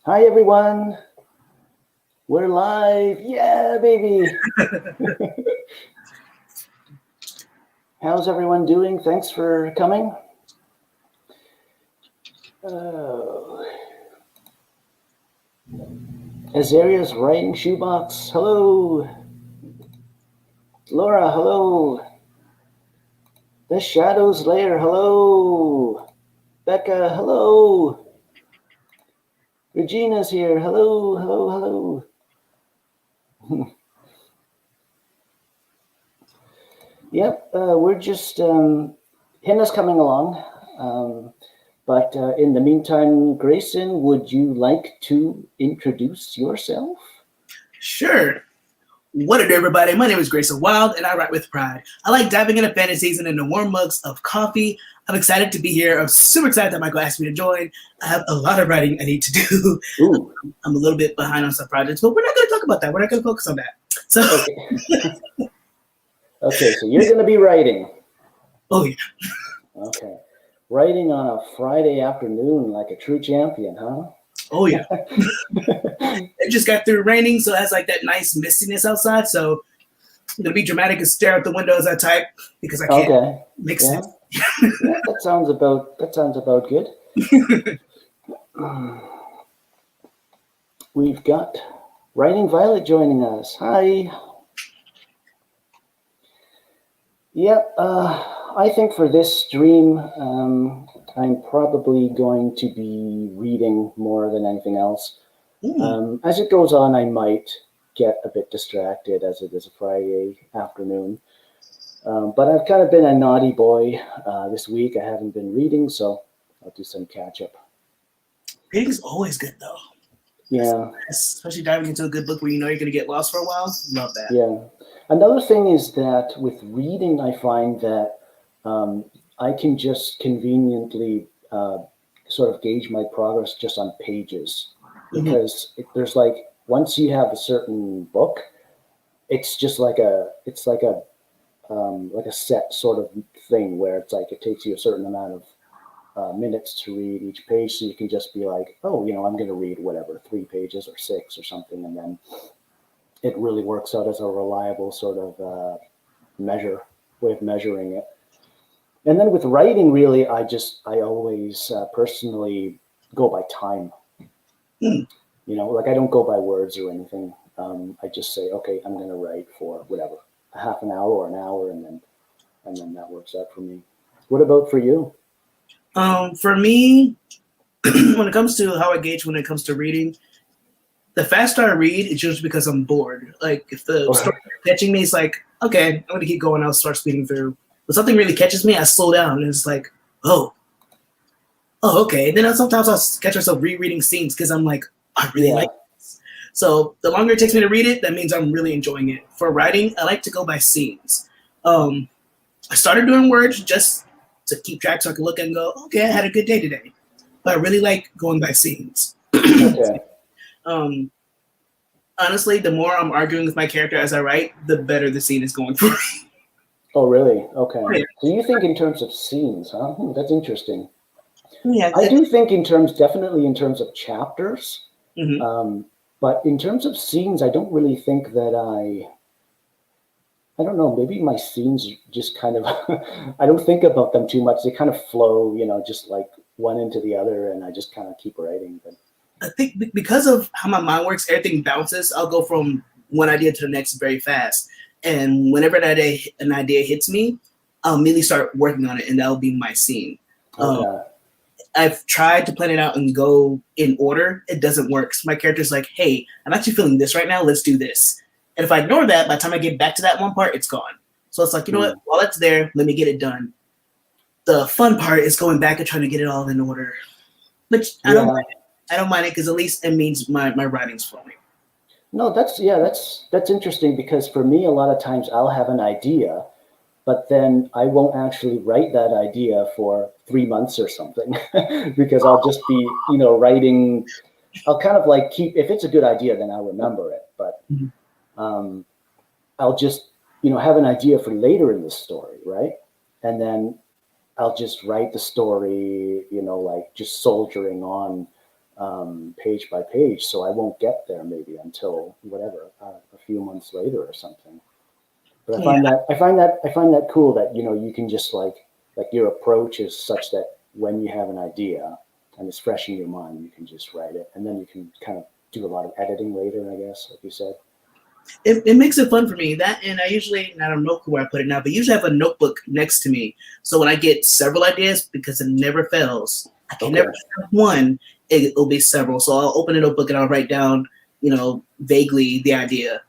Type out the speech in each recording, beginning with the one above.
Hi, everyone. We're live. Yeah, baby. How's everyone doing? Thanks for coming. Uh, Azaria's writing shoebox. Hello. Laura, hello. The Shadows Lair. Hello. Becca, hello. Regina's here. Hello, hello, hello. Yep, we're just, Hina's coming along. But in the meantime, Grayson, would you like to introduce yourself? Sure. What up, everybody? My name is Grayson Wild, and I write with pride. I like diving into fantasies and into warm mugs of coffee. I'm excited to be here. I'm super excited that Michael asked me to join. I have a lot of writing I need to do. Ooh. I'm a little bit behind on some projects, but we're not going to talk about that. We're not going to focus on that. So, Okay. Okay, so you're going to be writing. oh yeah. Okay. Writing on a Friday afternoon like a true champion, huh? Oh yeah. It just got through raining, so it has like that nice mistiness outside. So I'm going to be dramatic and stare out the window as I type because I can't Okay. make Yeah. sense. Yeah, that sounds about good. We've got Writing Violet joining us. Hi. Yep. I think for this stream, I'm probably going to be reading more than anything else. As it goes on, I might get a bit distracted as it is a Friday afternoon. But I've kind of been a naughty boy this week. I haven't been reading, so I'll do some catch up. Reading is always good, though. Yeah. Especially diving into a good book where you know you're going to get lost for a while. Love that. Yeah. Another thing is that with reading, I find that I can just conveniently sort of gauge my progress just on pages because there's like once you have a certain book, it's just like a set sort of thing where it's like it takes you a certain amount of minutes to read each page, so you can just be like, oh, I'm going to read whatever 3 pages or 6 or something, and then it really works out as a reliable sort of way of measuring it. And then with writing, really, I always personally go by time. Like I don't go by words or anything. I just say, okay, I'm going to write for whatever, a half an hour or an hour, and then that works out for me. What about for you? For me, when it comes to how I gauge when it comes to reading, the faster I read, it's usually because I'm bored. Like if the story is catching me, it's like, okay, I'm gonna keep going. I'll start speeding through. But something really catches me, I slow down, and it's like, oh, okay. Then sometimes I'll catch myself rereading scenes because I'm like, I really like this. So the longer it takes me to read it, that means I'm really enjoying it. For writing, I like to go by scenes. I started doing words just to keep track so I can look and go, okay, I had a good day today. But I really like going by scenes. Okay. Honestly, the more I'm arguing with my character as I write, the better the scene is going for me. Oh, really? Okay. Oh, yeah. So you think in terms of scenes, huh? That's interesting. Yeah, I do think definitely in terms of chapters, mm-hmm. But in terms of scenes, I don't really think that I don't know, maybe my scenes just kind of, I don't think about them too much. They kind of flow, just like one into the other, and I just kind of keep writing. But I think because of how my mind works, everything bounces. I'll go from one idea to the next very fast. And whenever an idea hits me, I'll immediately start working on it, and that'll be my scene. okay. I've tried to plan it out and go in order. It doesn't work. So my character's like, hey, I'm actually feeling this right now. Let's do this. And if I ignore that, by the time I get back to that one part, it's gone. So it's like, you know what? While it's there, let me get it done. The fun part is going back and trying to get it all in order. Which I don't mind it. I don't mind it because at least it means my writing's flowing. No, that's interesting because for me, a lot of times I'll have an idea, but then I won't actually write that idea for 3 months or something because I'll just be, writing. I'll kind of like if it's a good idea, then I'll remember it. But I'll just, have an idea for later in the story, right? And then I'll just write the story, like just soldiering on page by page, so I won't get there maybe until whatever a few months later or something. But I find that cool that you can just like your approach is such that when you have an idea and it's fresh in your mind, you can just write it, and then you can kind of do a lot of editing later, I guess, like you said. It makes it fun for me. That, and I usually, I don't know where I put it now, but usually have a notebook next to me. So when I get several ideas, because it never fails, I can never have one. It'll be several. So I'll open a notebook and I'll write down, vaguely the idea.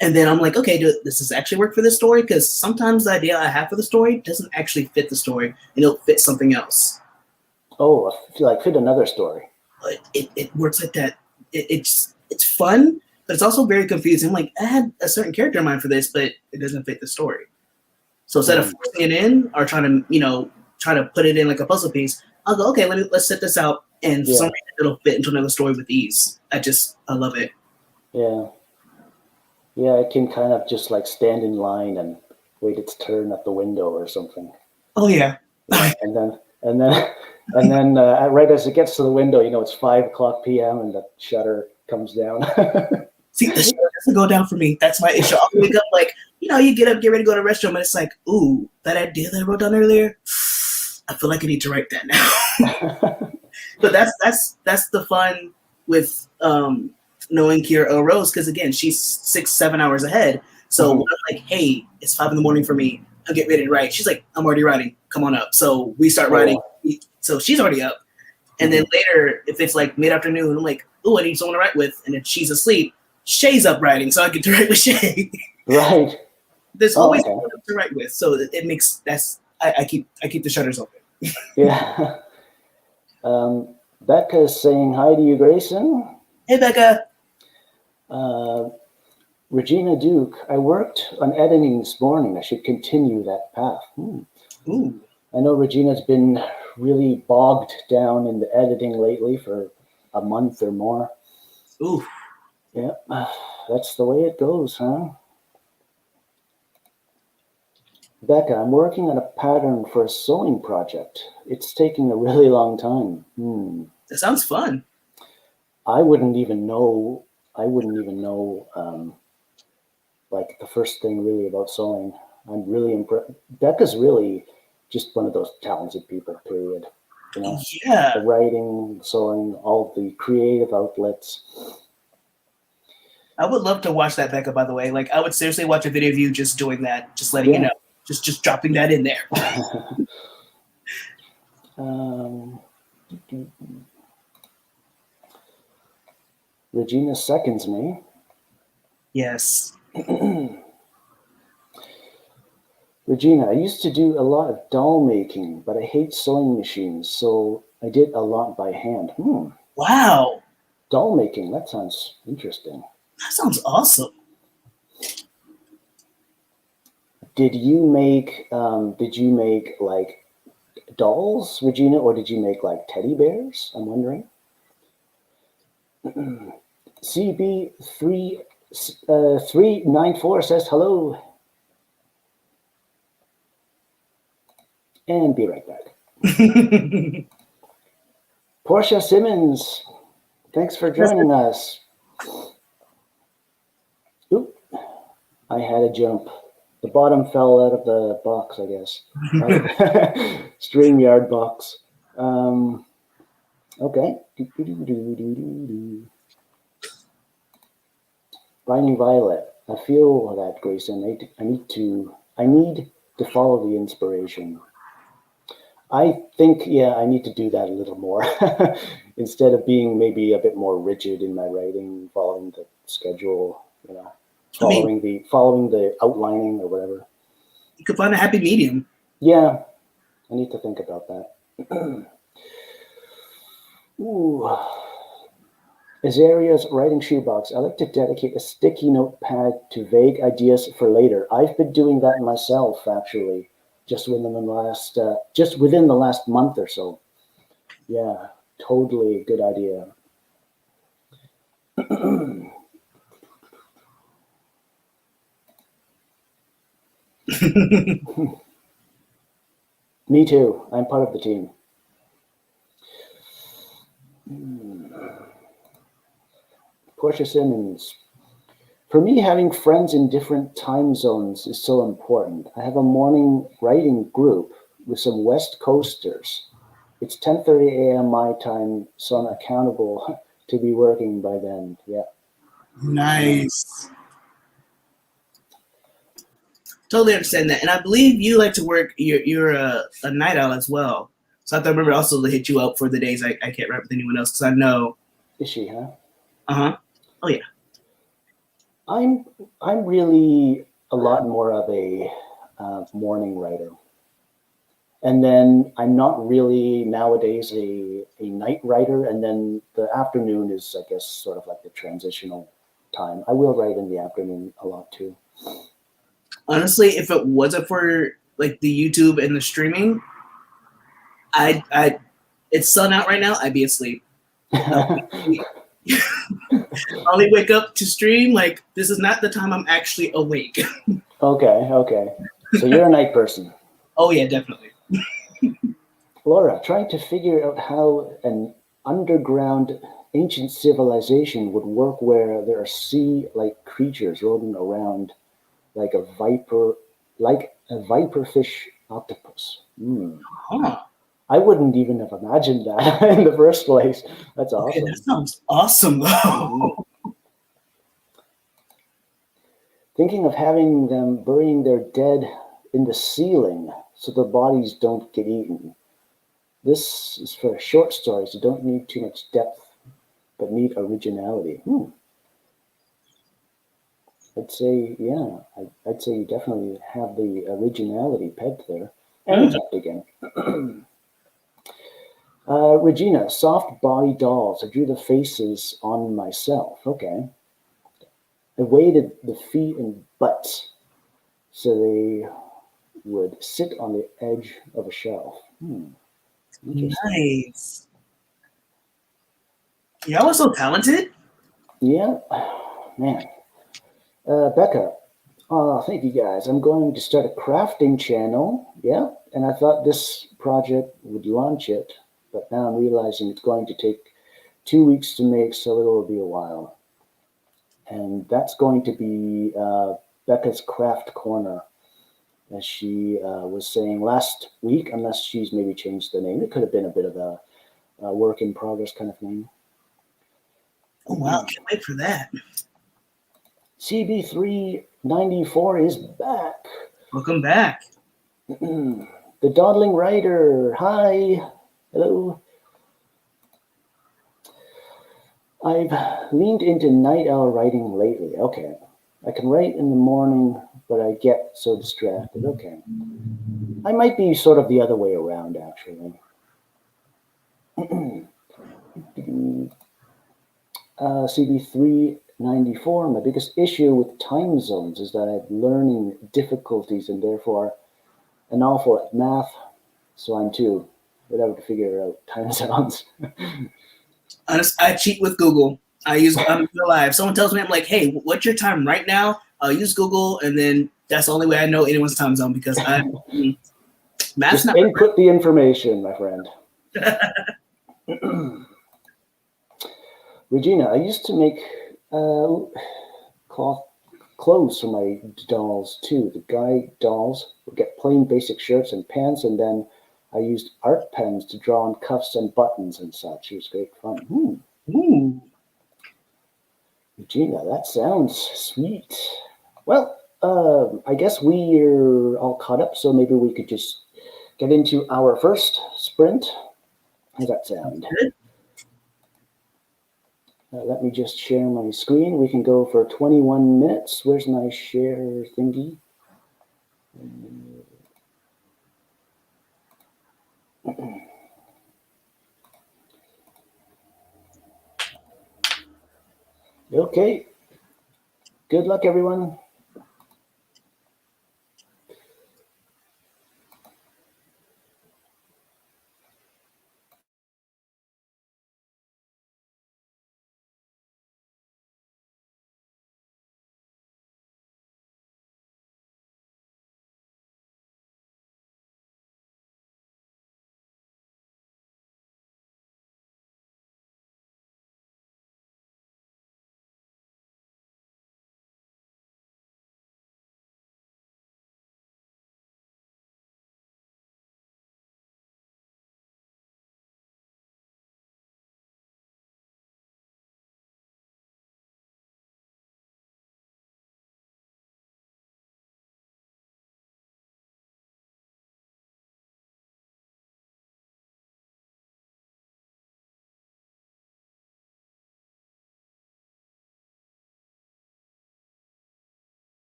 And then I'm like, okay, does this actually work for this story? Because sometimes the idea I have for the story doesn't actually fit the story, and it'll fit something else. Oh, like fit another story. But it works like that. It's fun, but it's also very confusing. I'm like, I had a certain character in mind for this, but it doesn't fit the story. So instead of forcing it in or trying to put it in like a puzzle piece, I'll go, okay, let's set this out, and for some reason it'll fit into another story with ease. I love it. Yeah. Yeah, it can kind of just like stand in line and wait its turn at the window or something. Oh yeah. And then right as it gets to the window, it's 5:00 p.m. and the shutter comes down. See, the shutter doesn't go down for me. That's my issue. I'll wake up like, you get up, get ready to go to the restroom, and it's like, ooh, that idea that I wrote down earlier, I feel like I need to write that now. But that's the fun with knowing Kira Rose, because again, she's 6-7 hours ahead. So when I'm like, hey, it's 5 a.m. for me, I'll get ready to write. She's like, I'm already writing. Come on up. So we start writing. So she's already up. And then later, if it's like mid-afternoon, I'm like, oh, I need someone to write with. And if she's asleep, Shay's up writing, so I get to write with Shay. Right. There's always someone to write with. So it makes I keep the shutters open. Yeah. Becca is saying hi to you, Grayson. Hey, Becca. Regina Duke, I worked on editing this morning. I should continue that path. Ooh. I know Regina's been really bogged down in the editing lately for a month or more. Ooh. Yeah, that's the way it goes, huh? Becca, I'm working on a pattern for a sewing project. It's taking a really long time. That sounds fun. I wouldn't even know like the first thing really about sewing. I'm really impressed. Becca's really just one of those talented people, period. Yeah. The writing, sewing, all the creative outlets. I would love to watch that, Becca, by the way. Like, I would seriously watch a video of you just doing that, just letting you know, just dropping that in there. Regina seconds me. Yes. Regina, I used to do a lot of doll making, but I hate sewing machines, so I did a lot by hand. Wow. Doll making, that sounds interesting. That sounds awesome. Did you make like dolls, Regina, or did you make like teddy bears? I'm wondering. CB394 says hello. And be right back. Portia Simmons, thanks for joining us. Oop, I had a jump. The bottom fell out of the box, I guess. StreamYard box. Okay. Binding Violet. I feel that, Grayson. I need to follow the inspiration. I think, I need to do that a little more. Instead of being maybe a bit more rigid in my writing, following the schedule, following the outlining or whatever. You could find a happy medium. Yeah, I need to think about that. Ooh. Azaria's writing shoebox. I like to dedicate a sticky notepad to vague ideas for later. I've been doing that myself, actually, just within the last month or so. Yeah, totally a good idea. Me too. I'm part of the team. Portia Simmons. For me, having friends in different time zones is so important. I have a morning writing group with some West Coasters. It's 10:30 a.m. my time, so I'm accountable to be working by then. Yeah. Nice. Totally understand that, and I believe you like to work. You're a night owl as well. So I have to remember also to hit you up for the days I can't write with anyone else because I know. Is she, huh? Uh-huh. Oh yeah. I'm I'm really a lot more of a morning writer, and then I'm not really nowadays a night writer. And then the afternoon is, I guess, sort of like the transitional time. I will write in the afternoon a lot too. Honestly, if it wasn't for like the YouTube and the streaming, I it's sun out right now. I'd be asleep. I only wake up to stream. Like this is not the time I'm actually awake. Okay, okay. So you're a night person. Oh yeah, definitely. Laura, trying to figure out how an underground ancient civilization would work where there are sea-like creatures roaming around like a viper, like a viperfish octopus. Huh. I wouldn't even have imagined that in the first place. That's Okay, that awesome. sounds awesome Mhm. though. Thinking of having them burying their dead in the ceiling so their bodies don't get eaten. This is for short stories that don't need too much depth but need originality. I'd say, yeah, I'd say you definitely have the originality pegged there. And Mm. tapped again. Regina, soft body dolls. I drew the faces on myself. Okay. I weighted the feet and butts so they would sit on the edge of a shelf. Interesting. Nice. Y'all are so talented. Yeah, man. Becca, thank you guys. I'm going to start a crafting channel. Yeah, and I thought this project would launch it, but now I'm realizing it's going to take 2 weeks to make, so it'll be a while. And that's going to be Becca's Craft Corner, as she was saying last week, unless she's maybe changed the name. It could have been a bit of a work in progress kind of thing. Oh wow, can't wait for that. CB394 is back. Welcome back. The Dawdling Writer. Hi. Hello. I've leaned into night owl writing lately. Okay. I can write in the morning, but I get so distracted. Okay. I might be sort of the other way around, actually. CB394, my biggest issue with time zones is that I have learning difficulties and therefore an awful at math, so I'm too whatever to figure out time zones. I cheat with Google. I'm alive. If someone tells me, I'm like, hey, what's your time right now? I'll use Google, and then that's the only way I know anyone's time zone because math's Just not. input the information, my friend. Regina, I used to make cloth clothes for my dolls too. The guy dolls would get plain basic shirts and pants, and then I used art pens to draw on cuffs and buttons and such. It was great fun. Ooh. Regina, that sounds sweet. Well, I guess we're all caught up, so maybe we could just get into our first sprint. How's that sound? Good. Let me just share my screen. We can go for 21 minutes. Where's my share thingy? Okay. Good luck, everyone.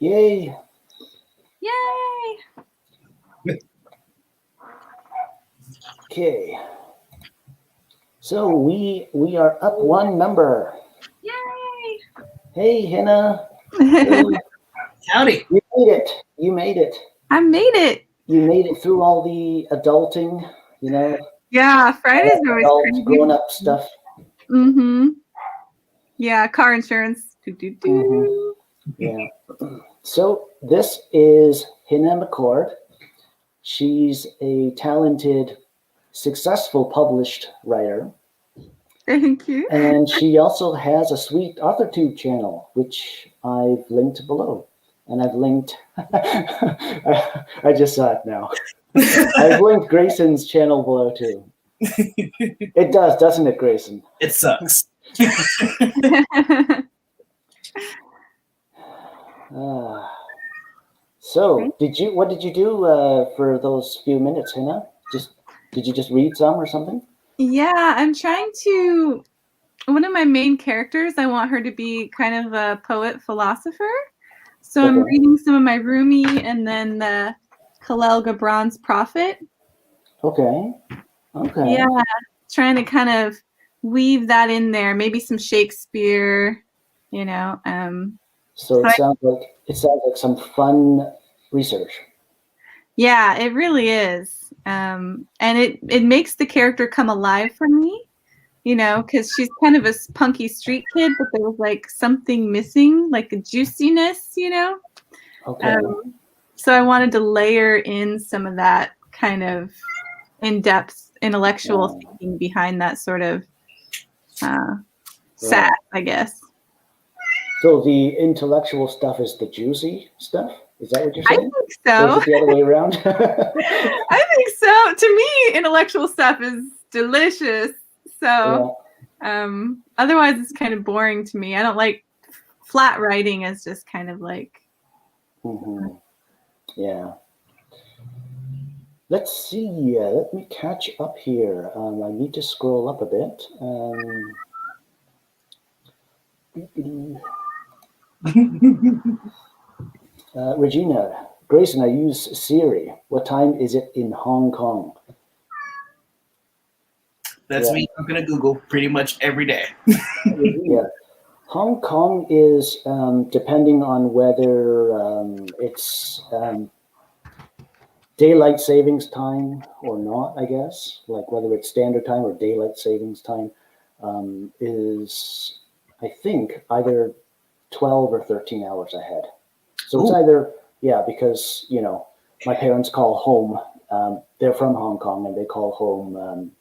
Yay. Yay! Okay. So we are up one member. Yay! Hey, Hina. Hey, Howdy. you made it. You made it. I made it. You made it through all the adulting, Yeah, Friday's always adult crazy. grown-up stuff. Mm-hmm. Yeah, car insurance. Do. Yeah. So this is Hina McCord. She's a talented, successful published writer. Thank you. And she also has a sweet AuthorTube channel, which I've linked below. And I've linked, I just saw it now. I've linked Grayson's channel below too. It does, doesn't it, Grayson? It sucks. So, what did you do for those few minutes, Hina? Did you just read some or something? Yeah, I'm trying to. One of my main characters, I want her to be kind of a poet philosopher. So I'm reading some of my Rumi and then the Khalil Gibran's Prophet. Okay. Yeah, trying to kind of weave that in there. Maybe some Shakespeare, So it sounds like some fun research. Yeah, it really is. And it makes the character come alive for me, because she's kind of a punky street kid, but there was like something missing, like a juiciness, Okay. So I wanted to layer in some of that kind of in-depth intellectual thinking behind that sort of sad, I guess. So the intellectual stuff is the juicy stuff? Is that what you're saying? I think so. Or is it the other way around? I think so. To me, intellectual stuff is delicious. So otherwise it's kind of boring to me. I don't like flat writing as just kind of like Yeah. Let's see. Let me catch up here. I need to scroll up a bit. Regina, Grayson, I use Siri. What time is it in Hong Kong? That's me. I'm going to Google pretty much every day. Yeah. Hong Kong is, depending on whether it's daylight savings time or not, I guess, like whether it's standard time or daylight savings time, is, I think, either 12 or 13 hours ahead. So it's either, because, my parents call home. They're from Hong Kong and they call home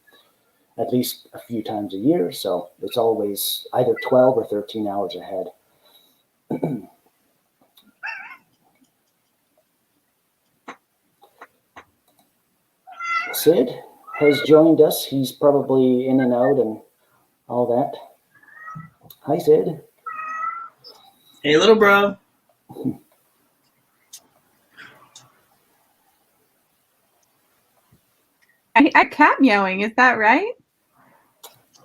at least a few times a year. So it's always either 12 or 13 hours ahead. Sid has joined us. He's probably in and out and all that. Hi, Sid. Hey, little bro. I cat meowing, is that right?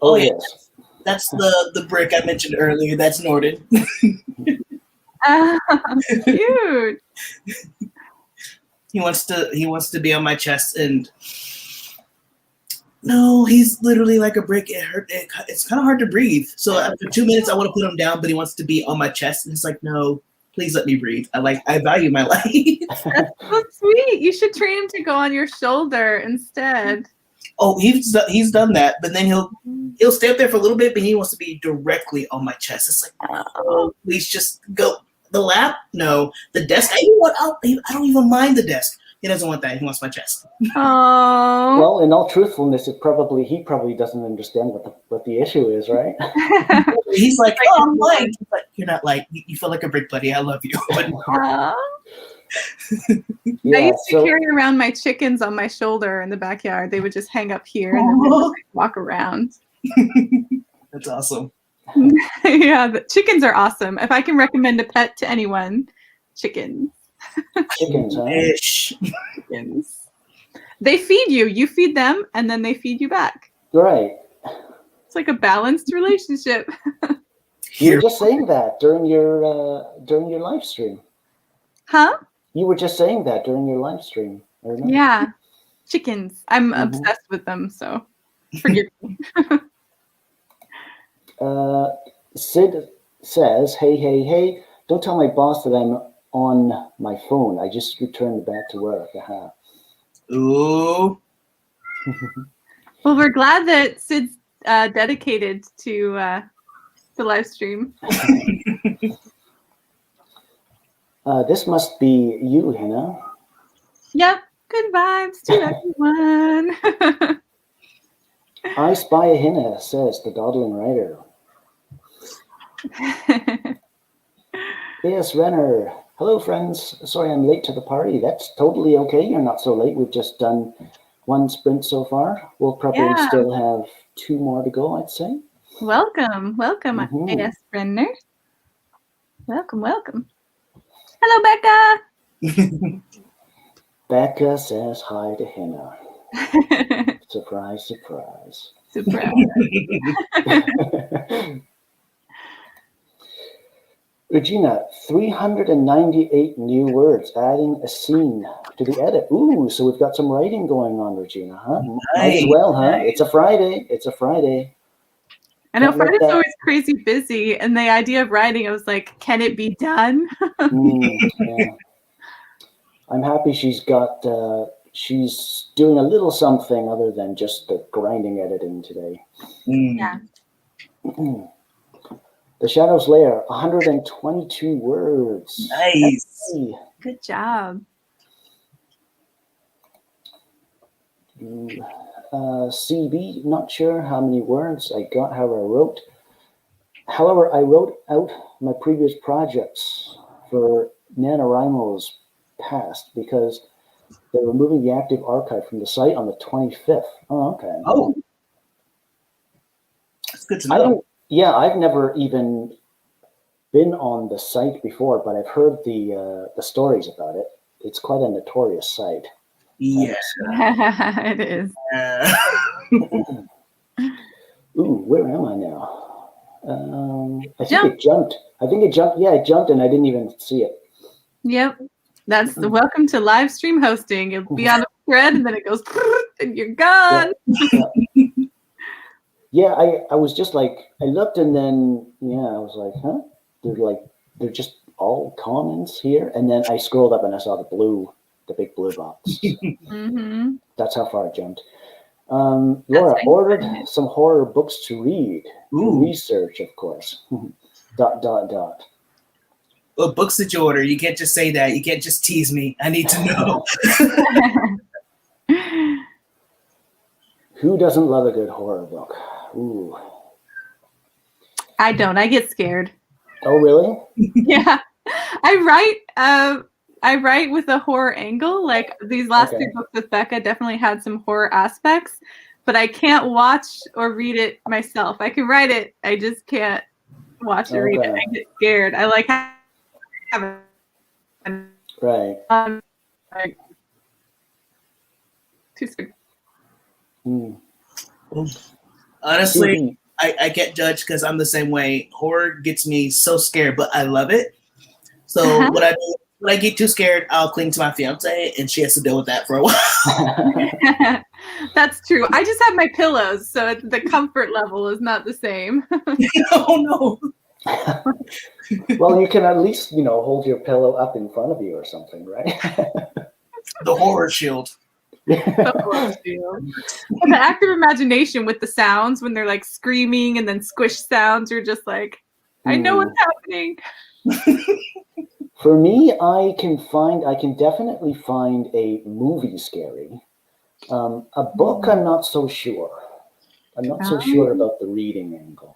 Oh yes. That's the brick I mentioned earlier. That's Norden. Cute. He wants to be on my chest, and no, he's literally like a brick. It's kind of hard to breathe. So after 2 minutes, I want to put him down, but he wants to be on my chest, and it's like, no, please let me breathe. I value my life. That's so sweet. You should train him to go on your shoulder instead. Oh, he's done that, but then he'll stay up there for a little bit, but he wants to be directly on my chest. It's like, oh, please just go. The lap? No. The desk? I don't even mind the desk. He doesn't want that. He wants my chest. Oh. Well, in all truthfulness, he probably doesn't understand what the issue is, right? He's like, oh, I'm light. But you're not light. You feel like a brick, buddy. I love you. I used to carry around my chickens on my shoulder in the backyard. They would just hang up here and then just, walk around. That's awesome. Yeah, the chickens are awesome. If I can recommend a pet to anyone, chickens. Chickens, huh? Chickens. They feed you. You feed them, and then they feed you back. Right. It's like a balanced relationship. You were just saying that during your live stream. Huh? You were just saying that during your live stream. I remember. Yeah. Chickens. I'm Mhm. obsessed with them, so forgive me. Sid says, hey, don't tell my boss that I'm on my phone. I just returned back to work. Aha. Ooh. Well, we're glad that Sid's dedicated to the live stream. This must be you, Hina. Yep. Good vibes to everyone. I spy a Hina, says the dawdling writer. Yes, Renner. Hello, friends. Sorry I'm late to the party. That's totally okay. You're not so late. We've just done one sprint so far. We'll probably still have 2 more to go, I'd say. Welcome. Mhm. AS Brenner. Welcome. Hello, Becca. Becca says hi to Hina. Surprise, surprise. Surprise. Regina, 398 new words, adding a scene to the edit. Ooh, so we've got some writing going on, Regina, huh? Might as well, huh? Nice. It's a Friday. I know Can't let Friday's that- always crazy busy, and the idea of writing, I was like, can it be done? Yeah. I'm happy she's doing a little something other than just the grinding editing today. Yeah. The Shadow's Lair, 122 words. Nice. Hey. Good job. CB, not sure how many words I got, However, I wrote out my previous projects for NaNoWriMo's past because they're removing the active archive from the site on the 25th. Oh, okay. Oh. That's good to know. I've never even been on the site before, but I've heard the stories about it. It's quite a notorious site. Yeah. It is. Ooh, where am I now? I think it jumped. Yeah, it jumped and I didn't even see it. Yep. That's the welcome to live stream hosting. It'll be on a thread and then it goes and you're gone. Yeah, I was just like, I looked and then, I was like, huh? They're just all comments here. And then I scrolled up and I saw the big blue box. Mm-hmm. That's how far it jumped. Laura ordered some horror books to read. Ooh. Research, of course. ... What books did you order? You can't just say that. You can't just tease me. I need to know. Who doesn't love a good horror book? Ooh. I don't. I get scared. Oh, really? Yeah. I write with a horror angle. Like these last 3 books with Becca definitely had some horror aspects, but I can't watch or read it myself. I can write it. I just can't watch or read it. I get scared. I like having right. Too scared. Honestly, I get judged because I'm the same way. Horror gets me so scared, but I love it. So what I do, when I get too scared, I'll cling to my fiance, and she has to deal with that for a while. That's true. I just have my pillows, so the comfort level is not the same. Oh no. Well, you can at least, hold your pillow up in front of you or something, right? The horror shield. The active imagination with the sounds when they're like screaming and then squish sounds, you're just like, I know what's happening. For me, I can definitely find a movie scary. A book, I'm not so sure. I'm not so sure about the reading angle.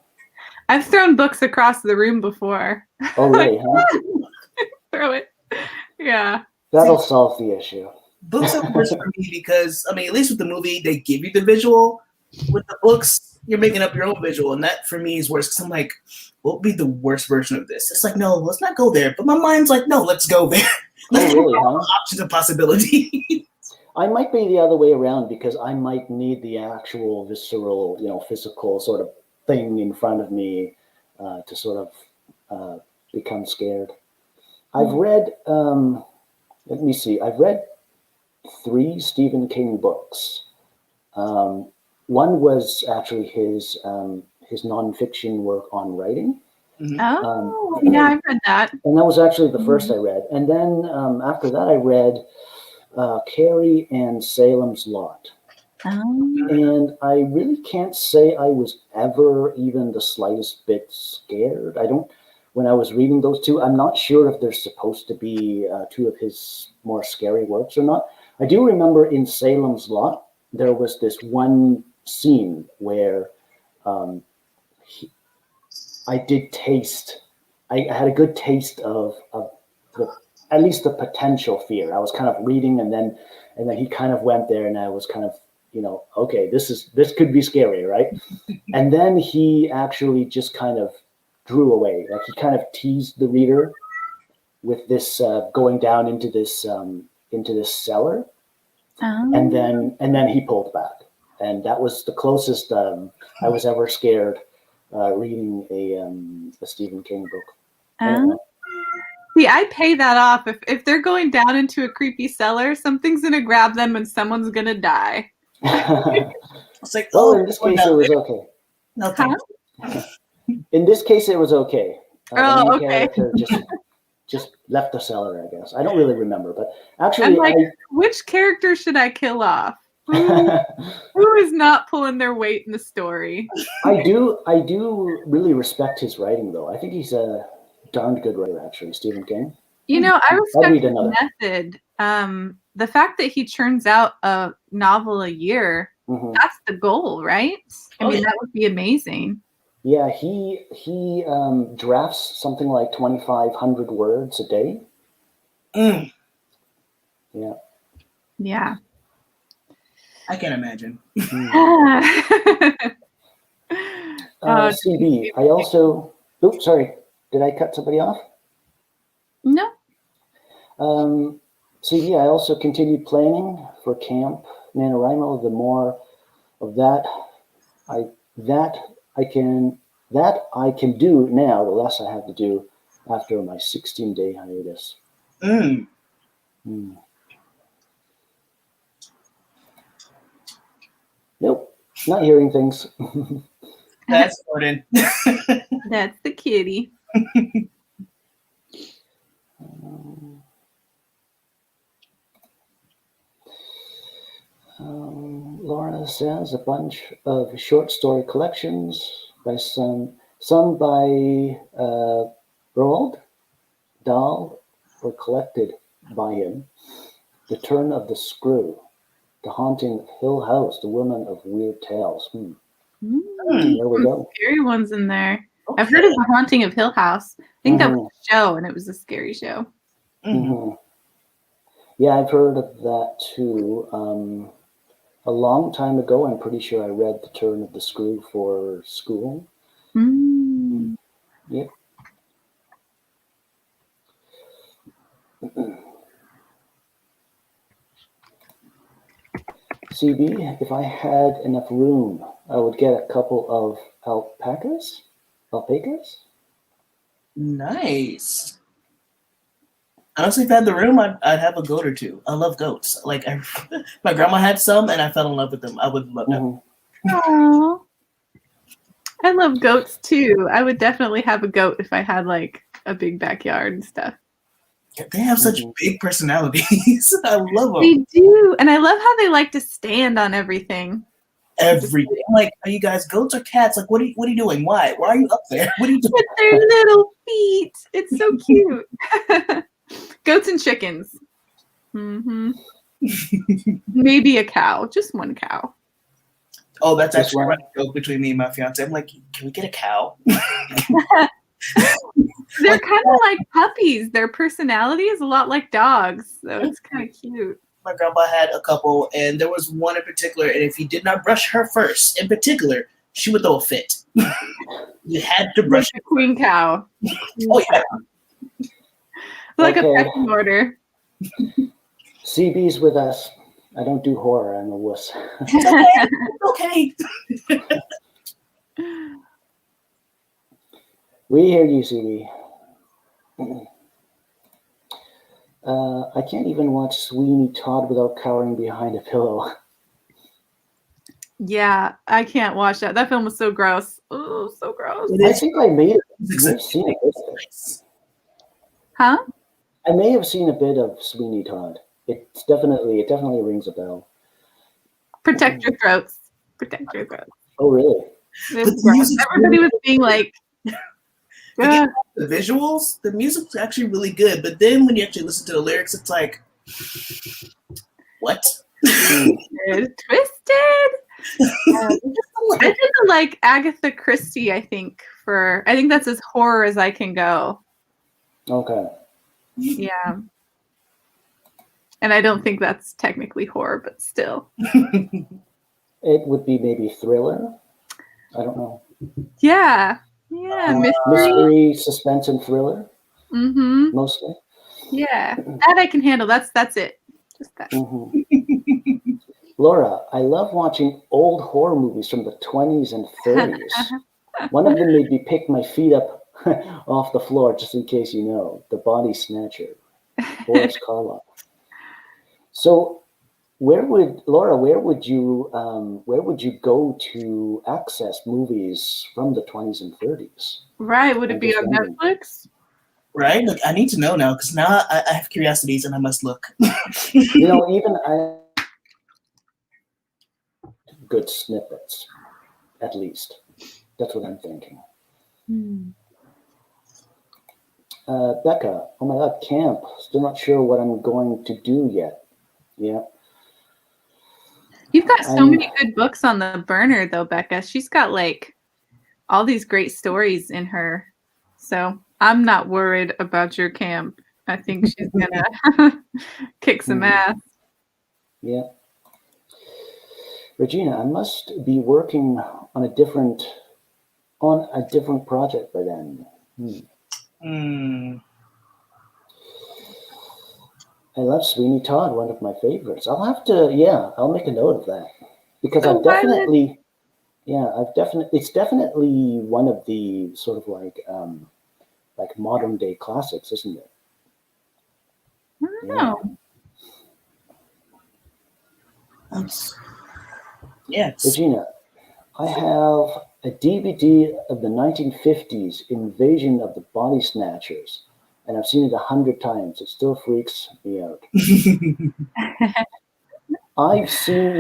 I've thrown books across the room before. Oh, really? Huh? Throw it. Yeah. That'll solve the issue. Books are worse for me because, at least with the movie, they give you the visual. With the books, you're making up your own visual, and that for me is worse because I'm like, what would be the worst version of this? It's like, no, let's not go there. But my mind's like, no, let's go there. Let's really, all options of possibility. I might be the other way around because I might need the actual visceral, physical sort of thing in front of me to sort of become scared. I've read. Let me see. I've read 3 Stephen King books. One was actually his nonfiction work on writing. Oh, yeah, I've read that. And that was actually the first I read. And then after that, I read Carrie and Salem's Lot. And I really can't say I was ever even the slightest bit scared. When I was reading those 2, I'm not sure if they're supposed to be 2 of his more scary works or not. I do remember in Salem's Lot, there was this one scene where I had a good taste of at least the potential fear. I was kind of reading, and then he kind of went there, and I was kind of, okay, this could be scary, right? And then he actually just kind of drew away. Like, he kind of teased the reader with this going down into this cellar, and then he pulled back, and that was the closest I was ever scared reading a Stephen King book. See, I pay that off. If they're going down into a creepy cellar, something's gonna grab them and someone's gonna die. It's like, well, in this case, it was okay. No, in this case, it was okay. The main character just left the cellar, I guess. I don't really remember, but actually, I'm like, which character should I kill off? Who is not pulling their weight in the story? I do really respect his writing, though. I think he's a darned good writer, actually, Stephen King. I respect his method. The fact that he churns out a novel a year, that's the goal, right? I mean, that would be amazing. Yeah, he drafts something like 2,500 words a day. Yeah. Yeah. I can't imagine. CB, I also... Oops, sorry. Did I cut somebody off? No. CB, I also continued planning for Camp NaNoWriMo. The more of that I can do now, the less I have to do after my 16-day hiatus. Nope, not hearing things. That's Jordan. That's the kitty. Laura says a bunch of short story collections by some by Roald Dahl were collected by him. The Turn of the Screw, The Haunting of Hill House, The Woman of Weird Tales. There we go. Scary ones in there. Okay. I've heard of The Haunting of Hill House. I think that was a show, and it was a scary show. Yeah, I've heard of that too. A long time ago, I'm pretty sure I read The Turn of the Screw for school. Yep. CB, if I had enough room, I would get a couple of alpacas. Nice. Honestly, if I had the room, I'd have a goat or 2. I love goats. Like, my grandma had some, and I fell in love with them. I would love them. Aww. I love goats too. I would definitely have a goat if I had like a big backyard and stuff. They have such big personalities. I love them. They do, and I love how they like to stand on everything. Everything. I'm like, are you guys goats or cats? Like, what are you doing? Why are you up there? What are you doing? With their little feet. It's so cute. Goats and chickens. Maybe a cow. Just one cow. Oh, that's actually a running joke between me and my fiance. I'm like, can we get a cow? They're kind of like puppies. Their personality is a lot like dogs, so it's kind of cute. My grandpa had a couple, and there was one in particular, and if you did not brush her first, in particular, she would throw a fit. You had to brush the queen cow. Oh, yeah. Like a pecking order. CB's with us. I don't do horror. I'm a wuss. Okay. We hear you, CB. I can't even watch Sweeney Todd without cowering behind a pillow. Yeah, I can't watch that. That film was so gross. Oh, so gross. It I is. think I may have Music's seen a bit of it. nice. Huh? I may have seen a bit of Sweeney Todd. It definitely rings a bell. Protect your throats. Protect your throats. Oh, really? It But was the gross. music's Everybody really was being like, Forget "Ugh." the visuals. The music's actually really good, but then when you actually listen to the lyrics, it's like, what? Twisted. I tend to like Agatha Christie, I think that's as horror as I can go. Okay. Yeah. And I don't think that's technically horror, but still. It would be maybe thriller. I don't know. Yeah. Yeah. Mystery. Mystery, suspense, and thriller, Mm-hmm. mostly. Yeah. That I can handle. That's it. Just that. Mm-hmm. Laura, I love watching old horror movies from the 20s and 30s. One of them made me pick my feet up off the floor, just in case you know. The Body Snatcher, Boris Karloff. So, where would you go to access movies from the 20s and 30s? Right. Would it I'm be just on wondering. Netflix? Right? Like, I need to know now because now I have curiosities and I must look. You know, even good snippets, at least. That's what I'm thinking. Becca, oh my God, camp. Still not sure what I'm going to do yet. Yeah. You've got so I'm- many good books on the burner, though, Becca. She's got like all these great stories in her. So I'm not worried about your camp. I think she's gonna kick some ass. Yeah. Regina, I must be working on a different project by then. I love Sweeney Todd, one of my favorites. I'll make a note of that because So it's definitely one of the sort of like modern day classics, isn't it? I don't know. Regina, I have a DVD of the 1950s Invasion of the Body Snatchers, and I've seen it 100 times. It still freaks me out. I've seen,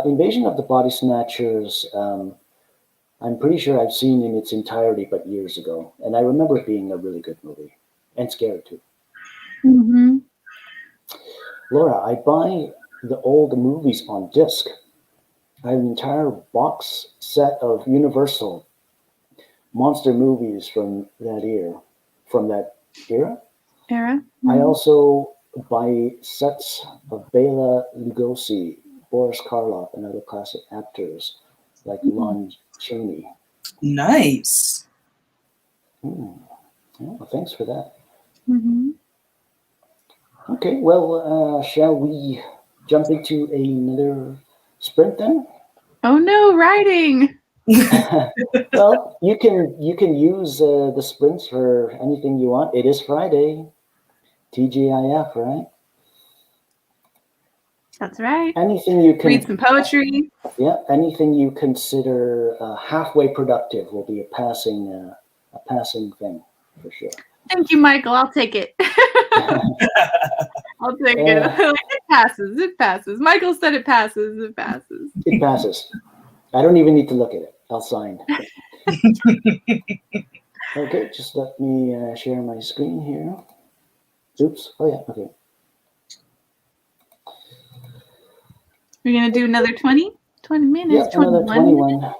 Invasion of the Body Snatchers. I'm pretty sure I've seen in its entirety, but years ago, and I remember it being a really good movie and scary too. Mm-hmm. Laura, I buy the old movies on disc. I have an entire box set of Universal monster movies from that era. Era. I also buy sets of Bela Lugosi, Boris Karloff, and other classic actors like Lon Chaney. Nice. Oh, thanks for that. Mm-hmm. Okay, well, shall we jump into another sprint then? Oh no, writing. Well, you can use the sprints for anything you want. It is Friday, TGIF, right? That's right. Anything you can Read some poetry. Yeah, anything you consider halfway productive will be a passing thing for sure. Thank you, Michael. I'll take it. I'll take it. It passes. It passes. Michael said it passes. It passes. It passes. I don't even need to look at it. I'll sign. Okay, just let me share my screen here. Oops. Oh yeah. Okay. We're gonna do another 20 minutes. Yeah, another 21.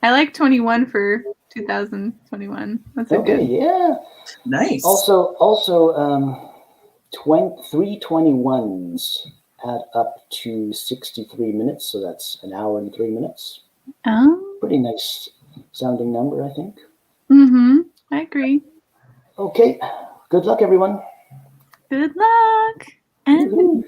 I like 21 for 2021. That's a Okay. good. Yeah. Nice. Also, 321s add up to 63 minutes, so that's an hour and 3 minutes. Oh. Pretty nice sounding number, I think. Mm-hmm. I agree. Okay. Good luck, everyone. Good luck. And Woo-hoo.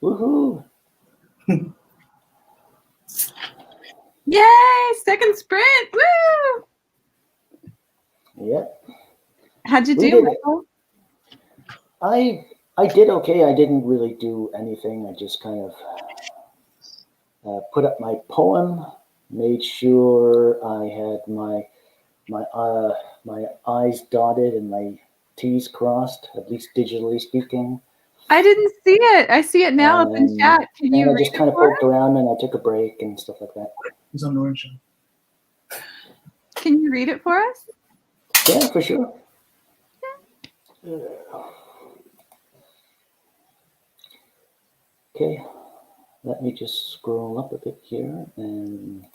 Woohoo! Yay! Second sprint! Woo! Yeah. How'd you We do, did it. Michael? I did okay. I didn't really do anything. I just kind of put up my poem, made sure I had my I's dotted and my T's crossed, at least digitally speaking. I didn't see it. I see it now up in And, chat. Can you I read just it kind of for poked us? around and I took a break and stuff like that. It's on the orange show. Can you read it for us? Yeah, for sure. Okay, let me just scroll up a bit here. And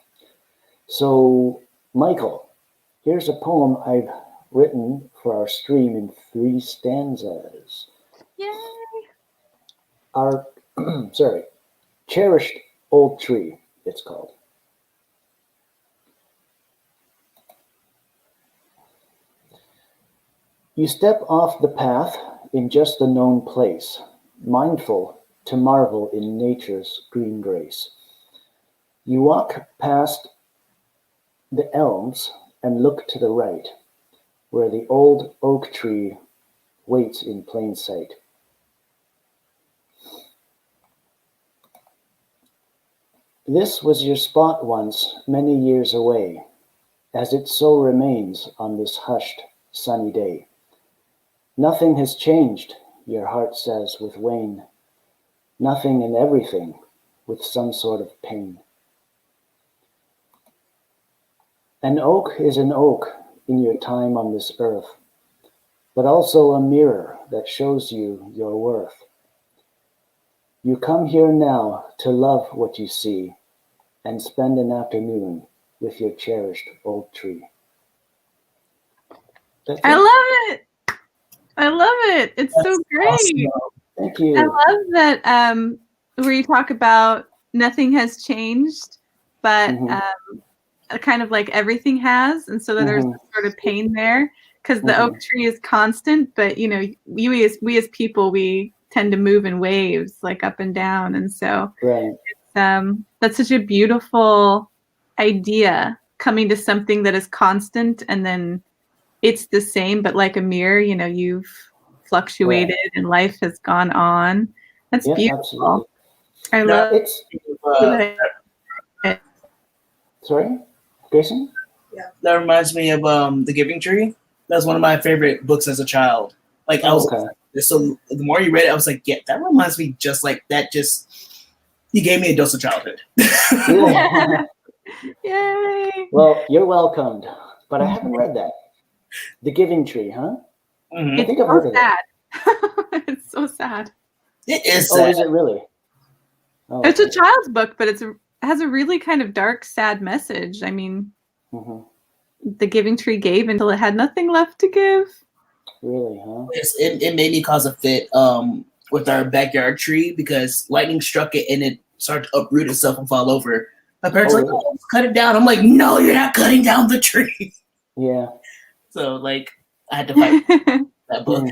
so, Michael, here's a poem I've written for our stream in 3 stanzas. Yay! Our, cherished old tree, it's called. You step off the path in just the known place, mindful to marvel in nature's green grace. You walk past the elms and look to the right, where the old oak tree waits in plain sight. This was your spot once, many years away, as it so remains on this hushed, sunny day. Nothing has changed, your heart says with Wayne. Nothing and everything with some sort of pain. An oak is an oak in your time on this earth, but also a mirror that shows you your worth. You come here now to love what you see and spend an afternoon with your cherished old tree. I love it. I love it. It's so great. Awesome. Thank you. I love that where you talk about nothing has changed, but kind of like everything has, and so that there's sort of pain there because the oak tree is constant, but you know, we as people, we tend to move in waves, like up and down, and so that's such a beautiful idea, coming to something that is constant and then it's the same, but like a mirror, you know, you've fluctuated and life has gone on. That's beautiful. Absolutely. I love it. Sorry, Grayson? Yeah, that reminds me of The Giving Tree. That was one of my favorite books as a child. Like I was so the more you read it, I was like, yeah, that reminds me just like that. Just you gave me a dose of childhood. Yay! Well, you're welcomed, but I haven't read that. The Giving Tree, huh? I think I've heard of it. It's so sad. It is sad. Oh, is it really? Oh, it's a child's book, but it has a really kind of dark, sad message. I mean, the Giving Tree gave until it had nothing left to give. Really, huh? It made me cause a fit with our backyard tree because lightning struck it and it started to uproot itself and fall over. My parents were like, oh, let's cut it down. I'm like, no, you're not cutting down the tree. Yeah. So, like, I had to fight that book.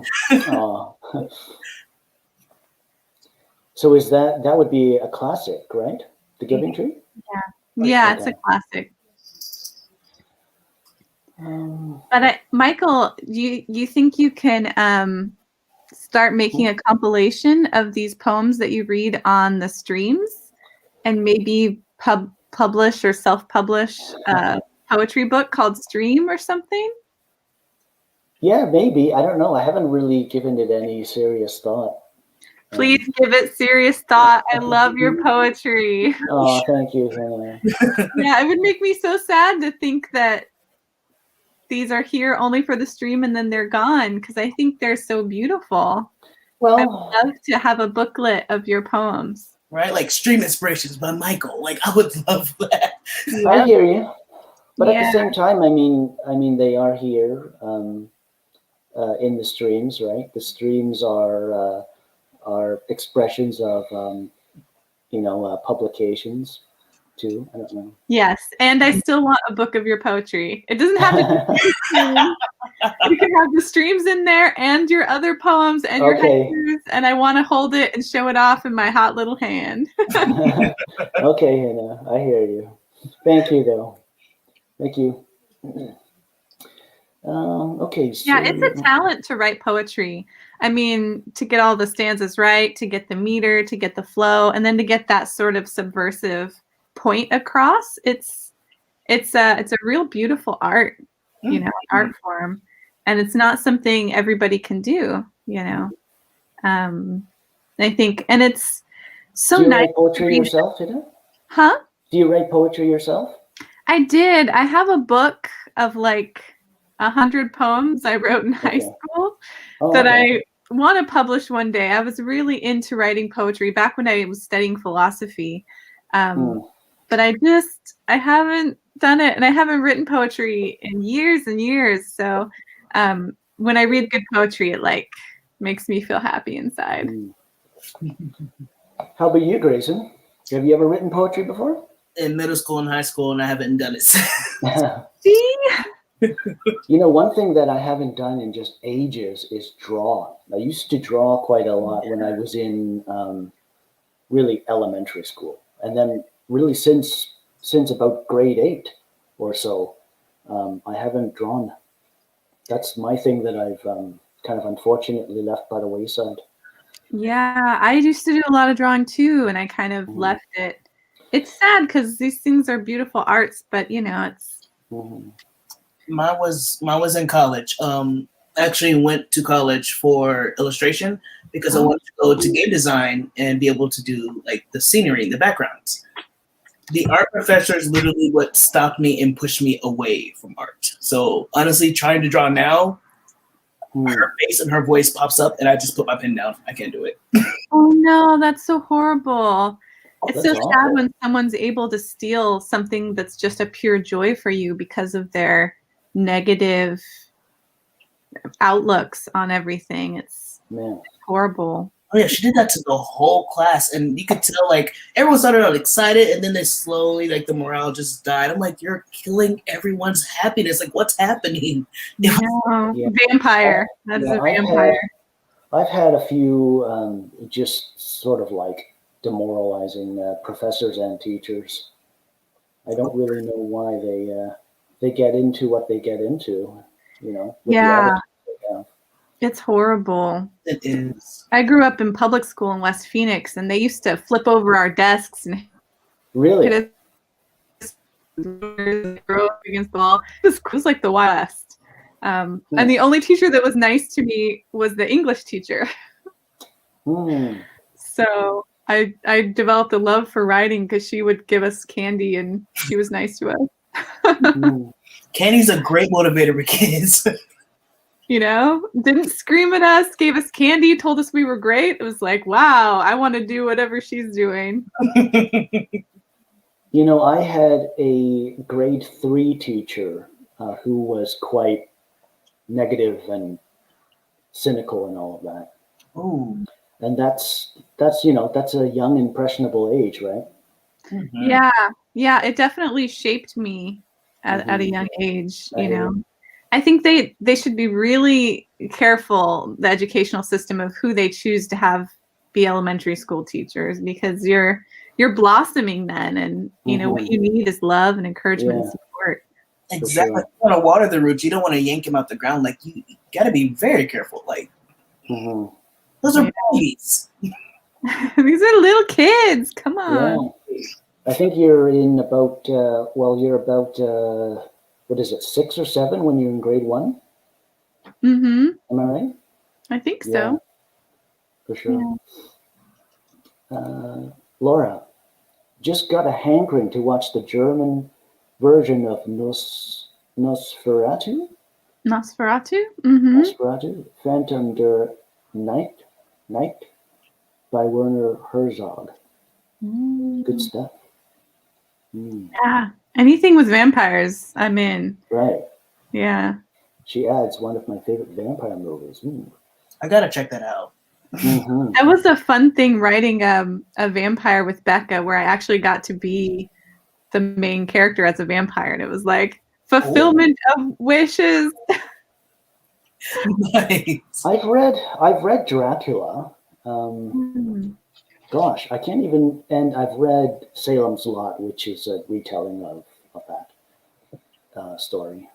So is that would be a classic, right? The Giving Tree? Yeah. Yeah, it's a classic. But Michael, you think you can start making a compilation of these poems that you read on the streams and maybe publish or self-publish a poetry book called Stream or something? Yeah, maybe. I don't know. I haven't really given it any serious thought. Please give it serious thought. I love your poetry. Oh, thank you, Hina. Yeah, it would make me so sad to think that these are here only for the stream and then they're gone because I think they're so beautiful. Well, I would love to have a booklet of your poems. Right? Like Stream Inspirations by Michael. Like, I would love that. Yeah. I hear you. But at the same time, I mean, they are here in the streams, right? The streams are expressions of, publications too. I don't know. Yes, and I still want a book of your poetry. It doesn't have to be you can have the streams in there and your other poems and your haikus and I want to hold it and show it off in my hot little hand. Okay, Hina, I hear you. Thank you, though. Thank you. Okay, so Yeah, it's a talent to write poetry. I mean, to get all the stanzas right, to get the meter, to get the flow, and then to get that sort of subversive point across. It's a real beautiful art, art form, and it's not something everybody can do. I think, and it's so do you nice. write poetry yourself, Hina? Huh? Do you write poetry yourself? I did. I have a book of like 100 poems I wrote in high school that I want to publish one day. I was really into writing poetry back when I was studying philosophy. But I haven't done it, and I haven't written poetry in years and years. So when I read good poetry, it like makes me feel happy inside. How about you, Grayson? Have you ever written poetry before? In middle school and high school, and I haven't done it since. See? One thing that I haven't done in just ages is draw. I used to draw quite a lot when I was in really elementary school. And then really since about grade 8 or so, I haven't drawn. That's my thing that I've kind of unfortunately left by the wayside. Yeah, I used to do a lot of drawing too, and I kind of left it. It's sad because these things are beautiful arts, but it's. Mine was in college. Actually went to college for illustration because I wanted to go to game design and be able to do like the scenery, the backgrounds. The art professor is literally what stopped me and pushed me away from art. So honestly, trying to draw now, her face and her voice pops up, and I just put my pen down. I can't do it. Oh no, that's so horrible. It's That's so awful. sad when someone's able to steal something that's just a pure joy for you because of their negative outlooks on everything. It's horrible. Oh yeah, she did that to the whole class, and you could tell like everyone started out excited, and then they slowly like the morale just died. I'm like, you're killing everyone's happiness. Like, what's happening? No. Yeah. Vampire. That's a vampire. I've had a few just sort of like demoralizing professors and teachers. I don't really know why they get into what they get into. Yeah. It's horrible. It is. I grew up in public school in West Phoenix, and they used to flip over our desks and really throw up against the wall. It was like the Wild West. And the only teacher that was nice to me was the English teacher. So I developed a love for writing because she would give us candy, and she was nice to us. Candy's a great motivator for kids. Didn't scream at us, gave us candy, told us we were great. It was like, wow, I want to do whatever she's doing. I had a grade 3 teacher who was quite negative and cynical and all of that. Oh. And that's a young, impressionable age, right? Yeah, it definitely shaped me at a young age, I think they should be really careful, the educational system, of who they choose to be elementary school teachers, because you're blossoming then, and what you need is love and encouragement and support. Exactly. Sure. You want to water the roots. You don't want to yank them out the ground. Like, you got to be very careful. Like, those are babies. These are little kids. Come on. Yeah. I think you're in about what is it, 6 or 7 when you're in grade 1? Am I right? I think so. For sure. Yeah. Laura, just got a hankering to watch the German version of Nosferatu? Nosferatu? Nosferatu, Phantom der Night by Werner Herzog. Good stuff. Yeah. Anything with vampires, I'm in. Right. Yeah. She adds one of my favorite vampire movies. I gotta check that out. That was a fun thing, writing a vampire with Becca, where I actually got to be the main character as a vampire, and it was like fulfillment of wishes. Nice. I've read Dracula, Gosh, I can't even. And I've read Salem's Lot, which is a retelling of that story.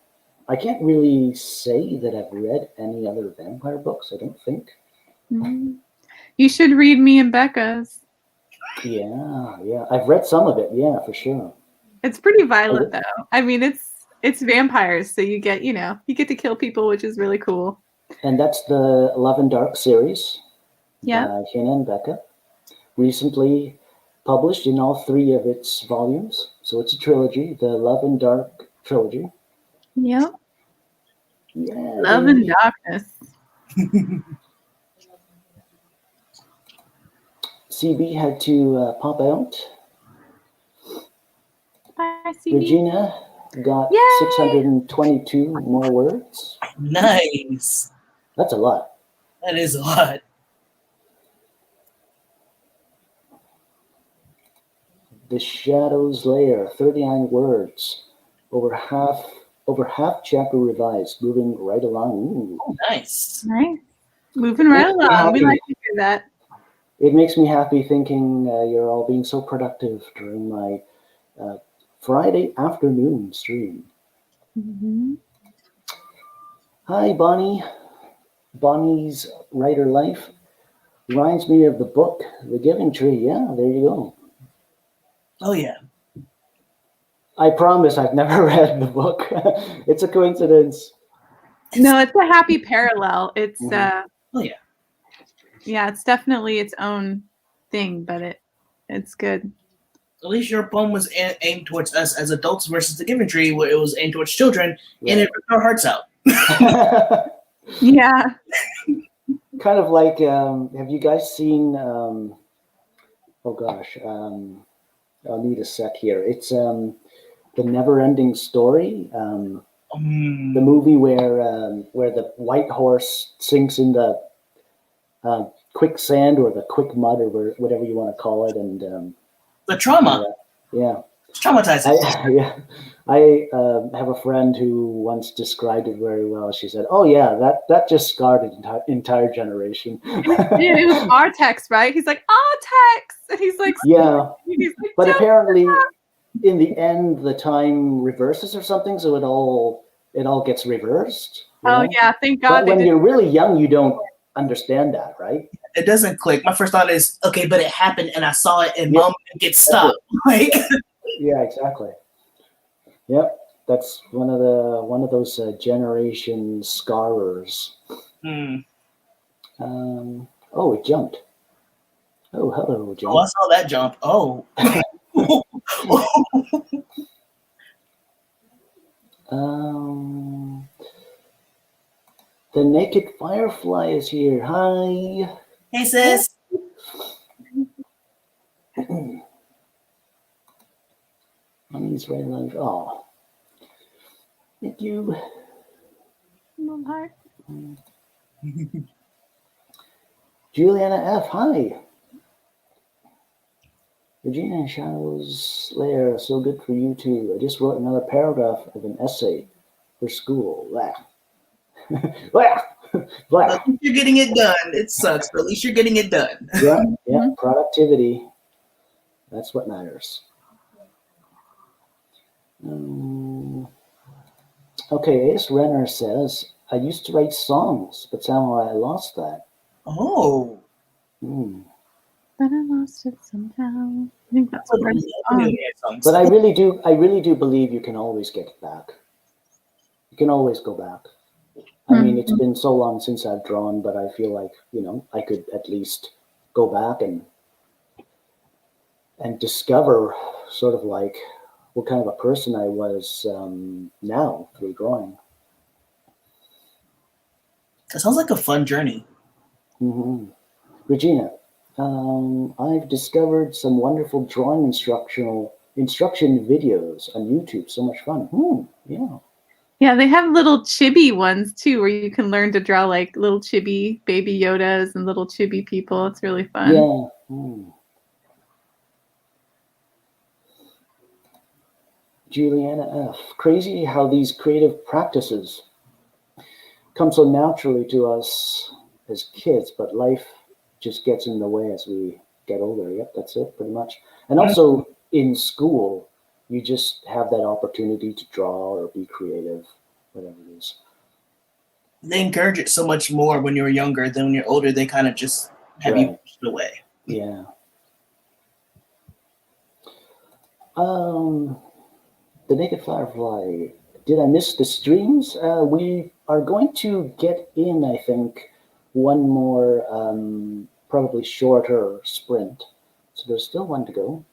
I can't really say that I've read any other vampire books. I don't think. You should read Me and Becca's. Yeah. I've read some of it. Yeah, for sure. It's pretty violent though. I mean, it's vampires, so you get to kill people, which is really cool. And that's the Love and Dark series. Yeah. By Hina and Becca. Recently published in all 3 of its volumes. So it's a trilogy, the Love and Dark trilogy. Yep. Yeah. Love and Darkness. CB had to pop out. Bye, CB. Regina got 622 more words. Nice. That's a lot. That is a lot. The Shadow's Lair, 39 words. Over half chapter revised, moving right along. Ooh. Oh, nice. Nice. Moving right along. We like to hear that. It makes me happy thinking you're all being so productive during my Friday afternoon stream. Hi, Bonnie. Bonnie's writer life reminds me of the book, The Giving Tree. Yeah, there you go. Oh, yeah. I promise I've never read the book. It's a coincidence. No, it's a happy parallel. It's oh yeah. Yeah, it's definitely its own thing, but it's good. At least your poem was aimed towards us as adults versus The Giving Tree, where it was aimed towards children, and it ripped our hearts out. Yeah. Kind of like, have you guys seen, oh gosh, I'll need a sec here. It's The Never-Ending Story, the movie where the white horse sinks in the quicksand or the quick mud or whatever you want to call it, and the trauma. Yeah. It's traumatizing. I have a friend who once described it very well. She said, "Oh yeah, that just scarred an entire generation." It was Artex, right? He's like Artex, and he's like, yeah. He's like, but apparently, in the end, the time reverses or something, so it all gets reversed. Oh yeah, thank God. But when you're really young, you don't understand that, right? It doesn't click. My first thought is, okay, but it happened, and I saw it, and Mom didn't get stopped. Like, yeah, exactly. Yep, that's one of those generation scarers. Oh, it jumped. Oh, hello, jump. Oh, I saw that jump. Oh. The Naked Firefly is here. Hi. Hey, sis. Mommy's right alive. Oh. Thank you. Juliana F. Hi. Regina and Shadow's Lair, so good for you too. I just wrote another paragraph of an essay for school. Blah. Blah. Blah. At least you're getting it done. It sucks, but at least you're getting it done. Yeah, productivity. That's what matters. Okay, Ace Renner says, I used to write songs, but somehow I lost that. Oh. But I lost it somehow. I think that's what But I really do believe you can always get it back. You can always go back. I mean, it's been so long since I've drawn, but I feel like, I could at least go back and discover sort of like what kind of a person I was now through drawing. That sounds like a fun journey. Regina, I've discovered some wonderful drawing instruction videos on YouTube. So much fun. Yeah. Yeah, they have little chibi ones too, where you can learn to draw like little chibi baby Yodas and little chibi people. It's really fun. Yeah. Juliana F. Crazy how these creative practices come so naturally to us as kids, but life just gets in the way as we get older. Yep, that's it, pretty much. And also in school, you just have that opportunity to draw or be creative, whatever it is. They encourage it so much more when you're younger than when you're older. They kind of just have you pushed away. Yeah. The Naked Firefly. Did I miss the streams? We are going to get in, I think, one more probably shorter sprint. So there's still one to go.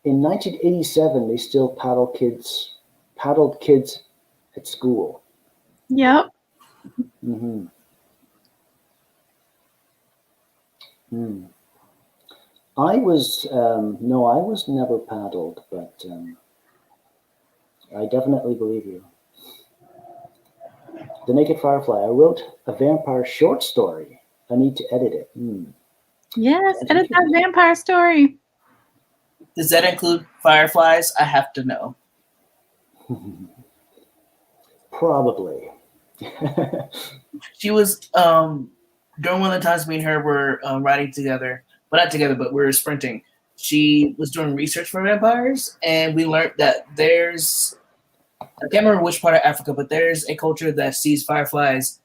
In 1987, they still paddled kids at school. Yep. Mm-hmm. I was no, I was never paddled, but I definitely believe you. The Naked Firefly. I wrote a vampire short story. I need to edit it. Yes, edit that vampire story. Does that include fireflies? I have to know. Probably. She was during one of the times me and her were riding together, well, not together, but we were sprinting. She was doing research for vampires, and we learned that there's, I can't remember which part of Africa, but there's a culture that sees fireflies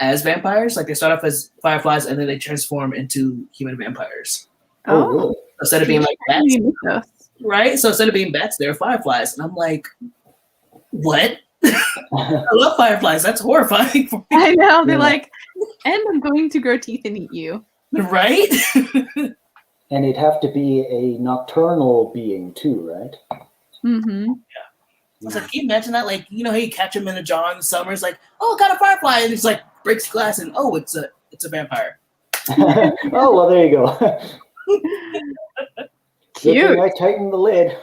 as vampires. Like they start off as fireflies and then they transform into human vampires. Oh, really? Instead of being like bats, right? So instead of being bats, they're fireflies, and I'm like, what? I love fireflies. That's horrifying for me. I know. They're like, and I'm going to grow teeth and eat you. Right? And it'd have to be a nocturnal being too, right? Mm-hmm. Yeah. I was like, can you imagine that? Like, you know how you catch him in the jar in the summer? It's like, oh, got a firefly, and it's like breaks glass, and oh, it's a vampire. Oh, well, there you go. Cute. Good thing I tightened the lid.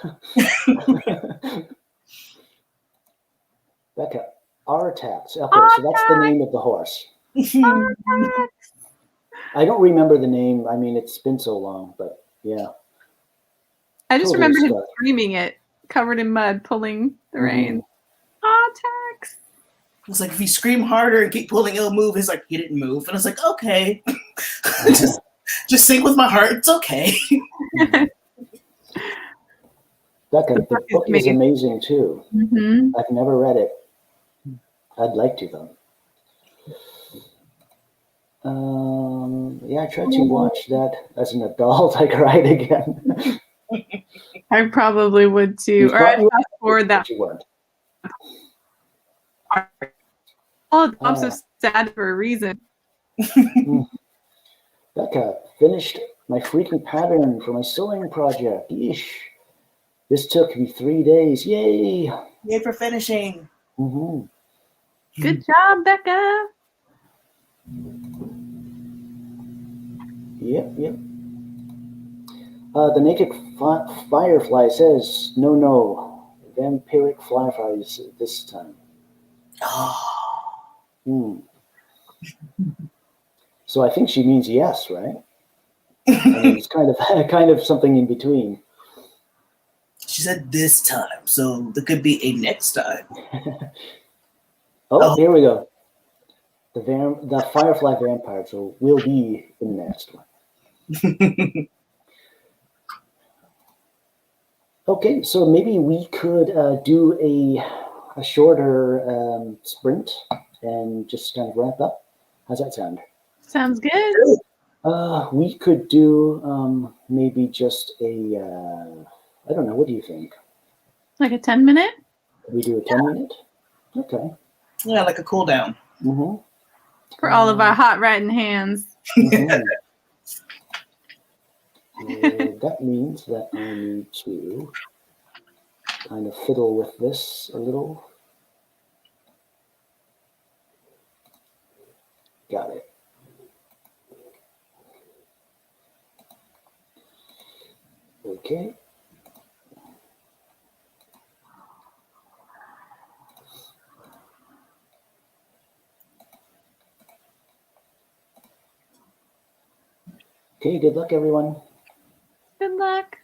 Becca, Artax. Okay, so that's the name of the horse. I don't remember the name. I mean, it's been so long, but yeah. I just Totally remember him stuck. screaming it, covered in mud, pulling the reins. Artax. It's like, if you scream harder and keep pulling, it'll move. He's like, he didn't move. And I was like, okay. just sing with my heart. It's okay. Becca, the book is amazing too. Mm-hmm. I've never read it. I'd like to, though. Yeah, I tried to watch that as an adult. I cried again. I probably would too. Or I'd fast forward that. You weren't. Oh, I'm so sad for a reason. Becca, finished my freaking pattern for my sewing project. Yeesh. This took me 3 days. Yay! Yay for finishing. Mm-hmm. Good job, Becca. Yep. The Naked Firefly says, no, vampiric fireflies this time. So I think she means yes, right? I mean, it's kind of something in between. She said this time, so there could be a next time. Here we go. The Firefly vampire, so will be in the next one. Okay, so maybe we could do a shorter sprint and just kind of wrap up. How's that sound? Sounds good. We could do maybe just a, I don't know, what do you think? Like a 10-minute? We do a 10-minute? Okay. Yeah, like a cool down. Mm-hmm. For all of our hot writing hands. Mm-hmm. That means that I need to kind of fiddle with this a little. Got it. Okay. Okay, good luck, everyone. Good luck.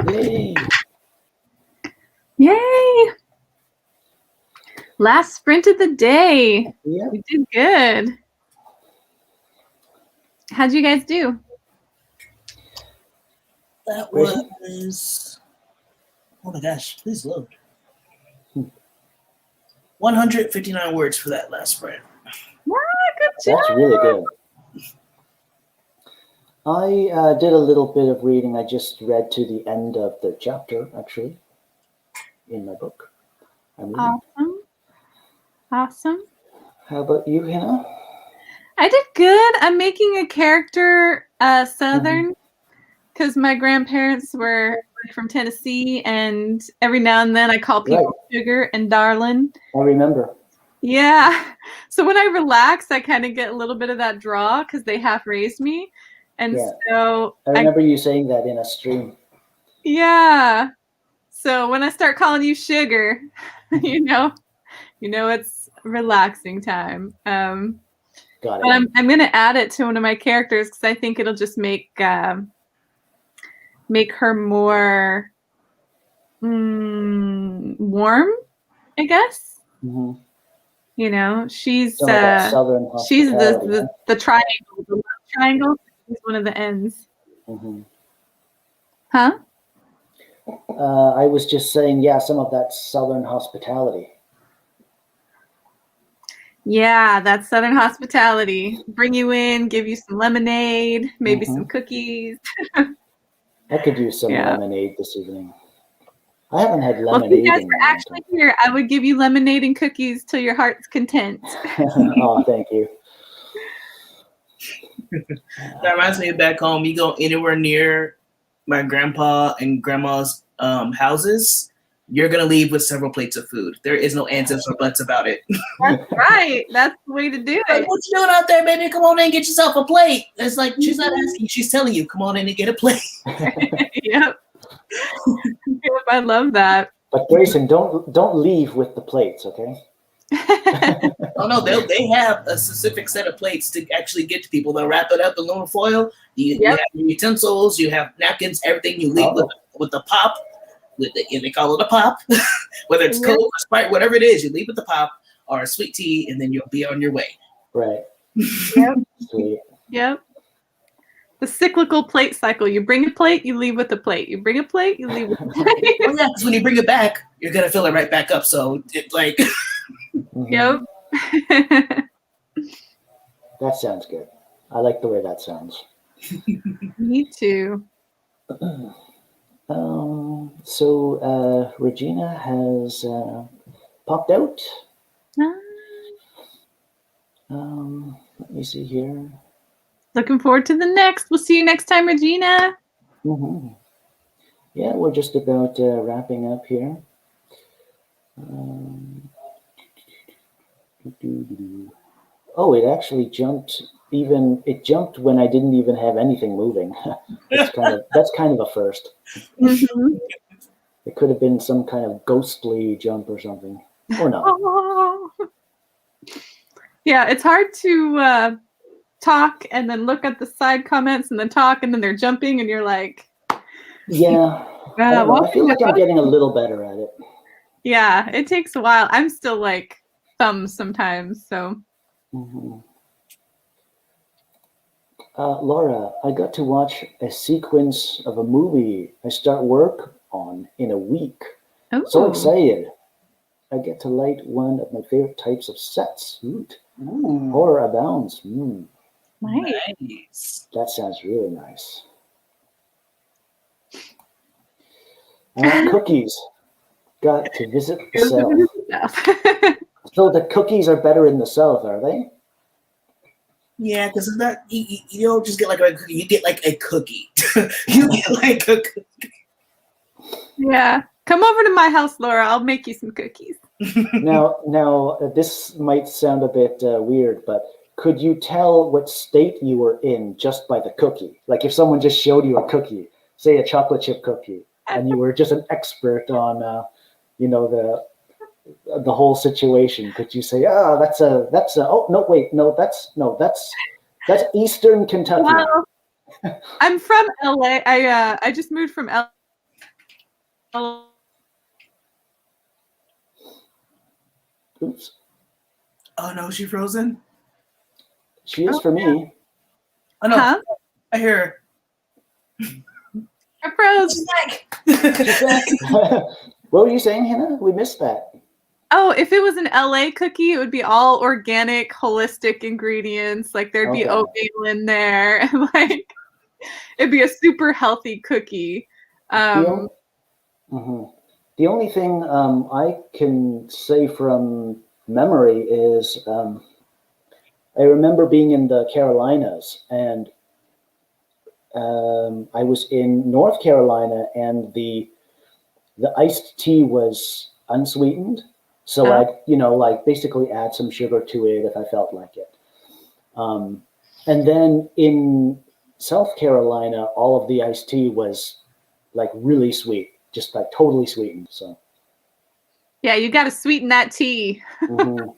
Yay! Yay! Last sprint of the day. Yeah. We did good. How'd you guys do? That Grayson? was, oh my gosh, please load. 159 words for that last sprint. Yeah, good job. That's really good. I did a little bit of reading. I just read to the end of the chapter, actually, in my book. I'm reading. Awesome. How about you, Hina? I did good. I'm making a character Southern because my grandparents were from Tennessee, and every now and then I call people sugar and darling. I remember. Yeah. So when I relax, I kind of get a little bit of that draw because they half raised me. And so I remember you saying that in a stream. Yeah. So when I start calling you sugar, you know it's relaxing time. Got it. But I'm gonna add it to one of my characters because I think it'll just make her more warm, I guess. Mm-hmm. You know, she's Southern the triangle, the love triangle. She's one of the ends. Mm-hmm. Huh? I was just saying, yeah, some of that Southern hospitality. Yeah, that's Southern hospitality. Bring you in, give you some lemonade, maybe some cookies. I could use some lemonade this evening. I haven't had lemonade. Well, if you guys were actually here, I would give you lemonade and cookies till your heart's content. Oh, thank you. That reminds me of back home. You go anywhere near my grandpa and grandma's houses, you're going to leave with several plates of food. There is no ands or buts about it. That's right. That's the way to do it. Like, what you doing out there, baby? Come on in and get yourself a plate. It's like, she's not asking, she's telling you, come on in and get a plate. Yep. I love that. But Grayson, don't leave with the plates, okay? Oh no, they have a specific set of plates to actually get to people. They'll wrap it up in aluminum foil. You have utensils, you have napkins, everything. You leave with the pop. They call it a pop, whether it's Coke or Sprite, whatever it is. You leave with the pop or a sweet tea, and then you'll be on your way. Right. Yep. Sweet. Yep. The cyclical plate cycle. You bring a plate, you leave with a plate. You bring a plate, you leave with a plate. Well, yeah, because when you bring it back, you're gonna fill it right back up. So it's like. Yep. That sounds good. I like the way that sounds. Me too. So Regina has popped out. Let me see here. Looking forward to the next. We'll see you next time, Regina. Mm-hmm. Yeah, we're just about wrapping up here. Oh, it actually jumped. It jumped when I didn't even have anything moving. That's kind of a first. Mm-hmm. It could have been some kind of ghostly jump or something, or not. Oh. Yeah, it's hard to talk and then look at the side comments and then talk and then they're jumping and you're like, yeah. I feel like I'm getting a little better at it. Yeah, it takes a while. I'm still like thumbs sometimes, so. Mm-hmm. Laura, I got to watch a sequence of a movie I start work on in a week. Ooh. So excited. I get to light one of my favorite types of sets. Ooh. Horror abounds. Nice. That sounds really nice. Cookies. Got to visit the south. So the cookies are better in the south, are they? Yeah, because it's not you don't just get like a cookie, you get like a cookie. You get like a cookie. Yeah. Come over to my house, Laura. I'll make you some cookies. Now, this might sound a bit weird, but could you tell what state you were in just by the cookie? Like if someone just showed you a cookie, say a chocolate chip cookie, and you were just an expert on, the whole situation. Could you say, that's Eastern Kentucky. Well, I'm from LA. I just moved from LA Oops. Oh no, is she frozen? She is for me. Oh no, Huh? I hear I froze. her. She's back. What were you saying, Hina? We missed that. Oh, if it was an LA cookie, it would be all organic, holistic ingredients. Like there'd be Okay. oatmeal in there. And like it'd be a super healthy cookie. The only thing I can say from memory is I remember being in the Carolinas, and I was in North Carolina, and the iced tea was unsweetened. So Oh. I'd, like basically add some sugar to it if I felt like it. And then in South Carolina, all of the iced tea was like really sweet, just like totally sweetened. So Yeah, you got to sweeten that tea. mhm.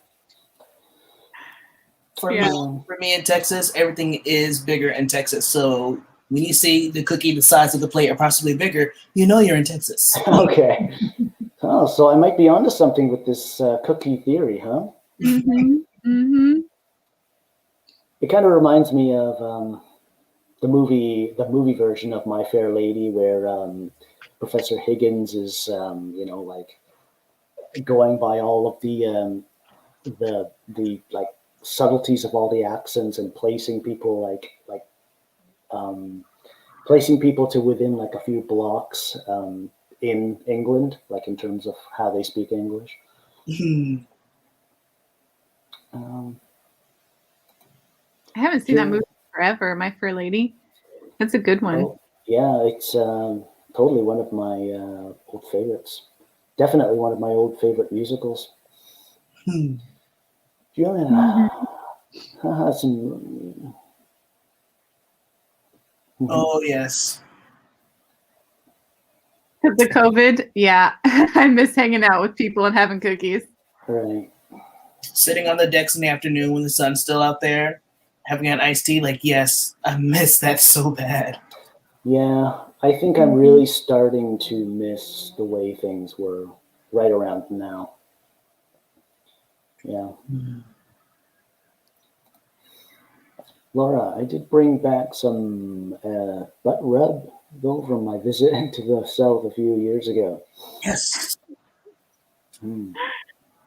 For Yeah. me in Texas, everything is bigger in Texas. So when you see the cookie the size of the plate or possibly bigger, you know you're in Texas. Okay. Oh, so I might be onto something with this cookie theory, huh? It kind of reminds me of the movie version of My Fair Lady, where Professor Higgins is, like going by all of the like subtleties of all the accents and placing people placing people to within like a few blocks in England, like in terms of how they speak English. I haven't seen that movie forever, My Fair Lady. That's a good one. Oh, yeah, it's totally one of my old favorites. Definitely one of my old favorite musicals. Juliana, some. Oh yes. The COVID, yeah. I miss hanging out with people and having cookies. Right. Sitting on the decks in the afternoon when the sun's still out there, having an iced tea, like yes, I miss that so bad. Yeah, I think I'm really starting to miss the way things were right around now. Yeah. Laura, I did bring back some butt rub though from my visit to the south a few years ago. Yes.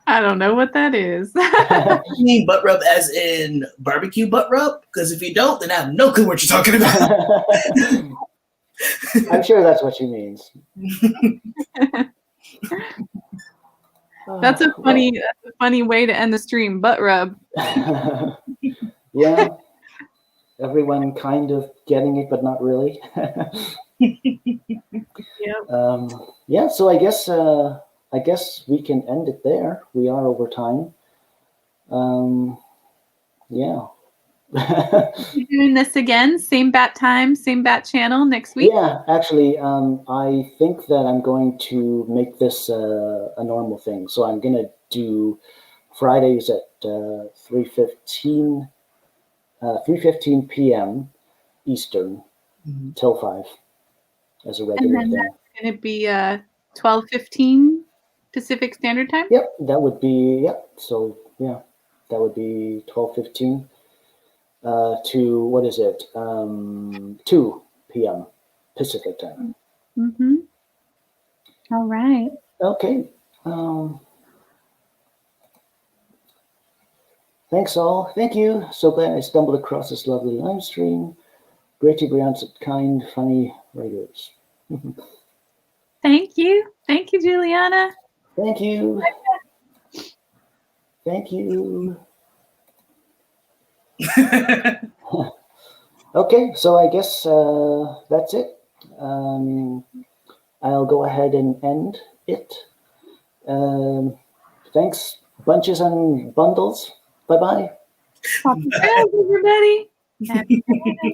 I don't know what that is. You mean butt rub as in barbecue butt rub? Because if you don't, then I have no clue what you're talking about. I'm sure that's what she means. That's a funny way to end the stream. Butt rub. Yeah. Everyone kind of getting it, but not really. Yep. Yeah. So I guess we can end it there. We are over time. Yeah. We're doing this again, same bat time, same bat channel next week. Yeah, actually, I think that I'm going to make this a normal thing. So I'm going to do Fridays at 3:15 p.m. Eastern till 5 as a regular And then thing. that's going to be 12:15 Pacific Standard Time. Yep, that would be So yeah, that would be 12:15 to what is it? 2 p.m. Pacific time. All right. Okay. Thanks all. Thank you. So glad I stumbled across this lovely live stream. Great to be on such kind, funny writers. Thank you. Thank you, Juliana. Thank you. Thank you. Okay, so I guess that's it. I'll go ahead and end it. Thanks, bunches and bundles. Bye-bye. Happy trails, everybody. Happy